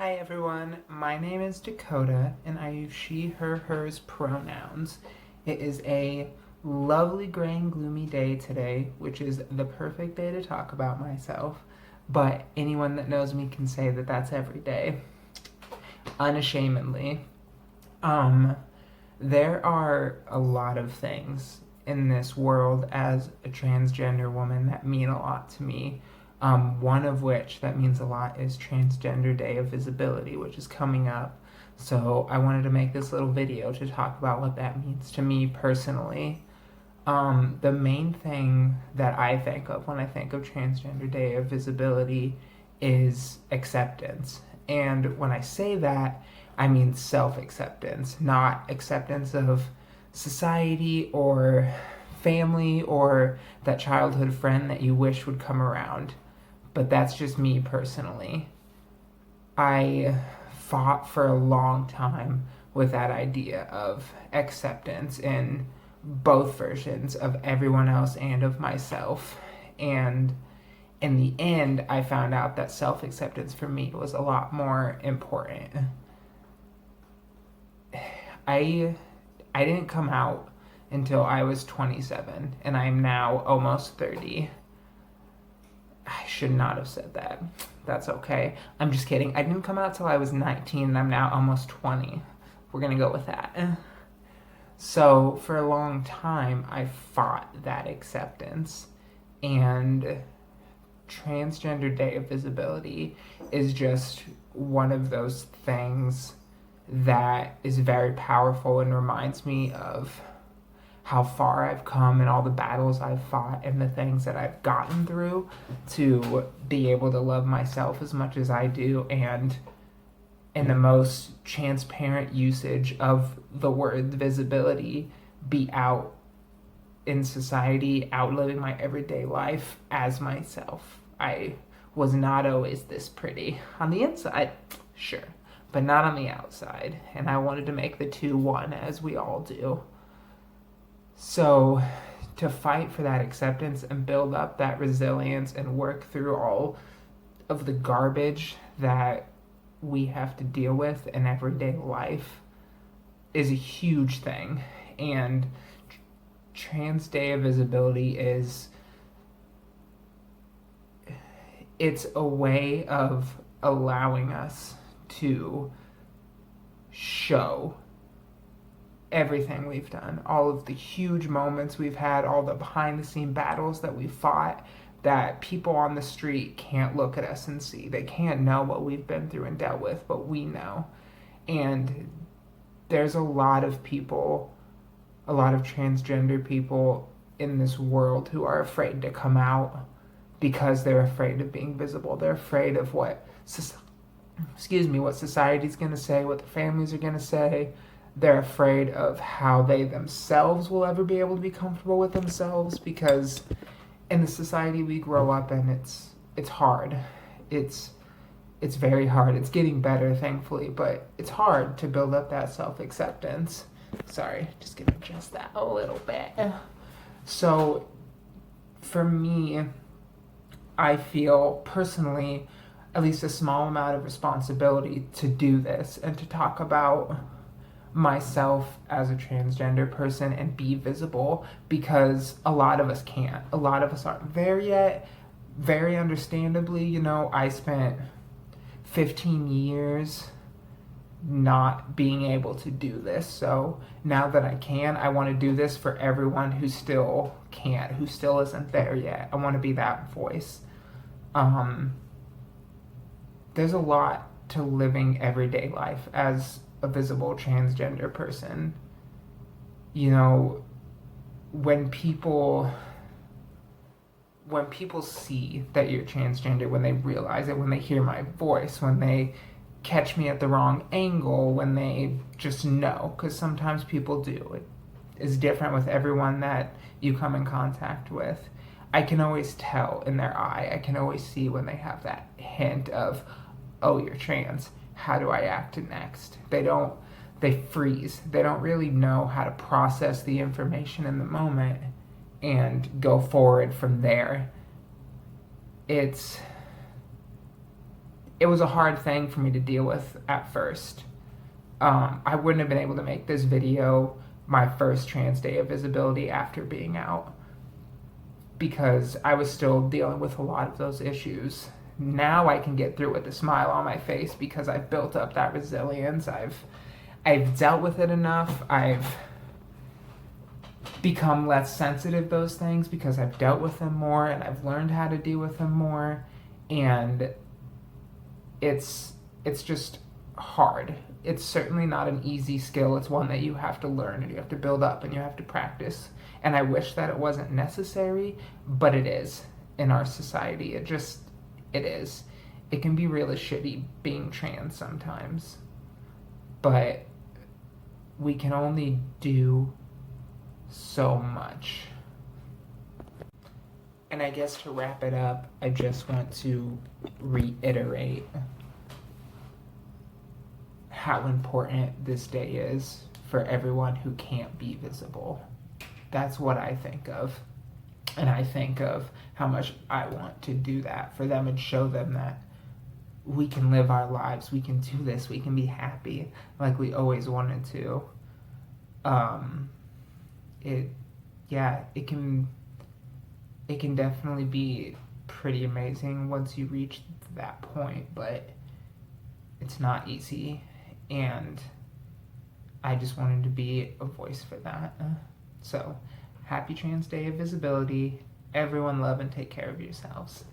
Hi everyone, my name is Dakota and I use she, her, hers pronouns. It is a lovely gray and gloomy day today, which is the perfect day to talk about myself, but anyone that knows me can say that that's every day, unashamedly. Um, there are a lot of things in this world as a transgender woman that mean a lot to me. One of which that means a lot is Transgender Day of Visibility, which is coming up. So I wanted to make this little video to talk about what that means to me personally. The main thing that I think of when I think of Transgender Day of Visibility is acceptance. And when I say that, I mean self-acceptance, not acceptance of society or family or that childhood friend that you wish would come around. But that's just me personally. I fought for a long time with that idea of acceptance in both versions of everyone else and of myself. And in the end, I found out that self acceptance for me was a lot more important. I I didn't come out until I was 27, and I'm now almost 30. I should not have said that. That's okay. I'm just kidding. I didn't come out till I was 19, and I'm now almost 20. We're gonna go with that. So for a long time, I fought that acceptance, and Transgender Day of Visibility is just one of those things that is very powerful and reminds me of how far I've come and all the battles I've fought and the things that I've gotten through to be able to love myself as much as I do, and in the most transparent usage of the word visibility, be out in society, out living my everyday life as myself. I was not always this pretty. On the inside, sure, but not on the outside. And I wanted to make the two one, as we all do. So, to fight for that acceptance and build up that resilience and work through all of the garbage that we have to deal with in everyday life is a huge thing. And Trans Day of Visibility it's a way of allowing us to show everything we've done, all of the huge moments we've had, all the behind the scene battles that we fought that people on the street can't look at us and see. They can't know what we've been through and dealt with, but we know. And there's a lot of people, a lot of transgender people in this world who are afraid to come out because they're afraid of being visible. They're afraid of what what society's going to say, what their families are going to say. They're afraid of how they themselves will ever be able to be comfortable with themselves, because in the society we grow up in, it's hard. It's very hard. It's getting better, thankfully, but it's hard to build up that self-acceptance. Sorry, just gonna adjust that a little bit. So, for me, I feel personally at least a small amount of responsibility to do this and to talk about myself as a transgender person and be visible, because a lot of us can't. A lot of us aren't there yet. Very understandably, I spent 15 years not being able to do this. So now that I can, I want to do this for everyone who still can't, who still isn't there yet. I want to be that voice. There's a lot to living everyday life as a visible transgender person. When people see that you're transgender, when they realize it, when they hear my voice, when they catch me at the wrong angle, when they just know, because sometimes people do. It is different with everyone that you come in contact with. I can always tell in their eye. I can always see when they have that hint of, oh, you're trans. How do I act next? They freeze. They don't really know how to process the information in the moment and go forward from there. It's it was a hard thing for me to deal with at first. I wouldn't have been able to make this video my first Trans Day of Visibility after being out, because I was still dealing with a lot of those issues. Now I can get through with a smile on my face because I've built up that resilience. I've dealt with it enough. I've become less sensitive to those things because I've dealt with them more and I've learned how to deal with them more. And it's just hard. It's certainly not an easy skill. It's one that you have to learn and you have to build up and you have to practice. And I wish that it wasn't necessary, but it is in our society. It is. It can be really shitty being trans sometimes, but we can only do so much. And I guess to wrap it up, I just want to reiterate how important this day is for everyone who can't be visible. That's what I think of. And I think of how much I want to do that for them and show them that we can live our lives, we can do this, we can be happy like we always wanted to. It can definitely be pretty amazing once you reach that point, but it's not easy, and I just wanted to be a voice for that. So, happy Trans Day of Visibility. Everyone love and take care of yourselves.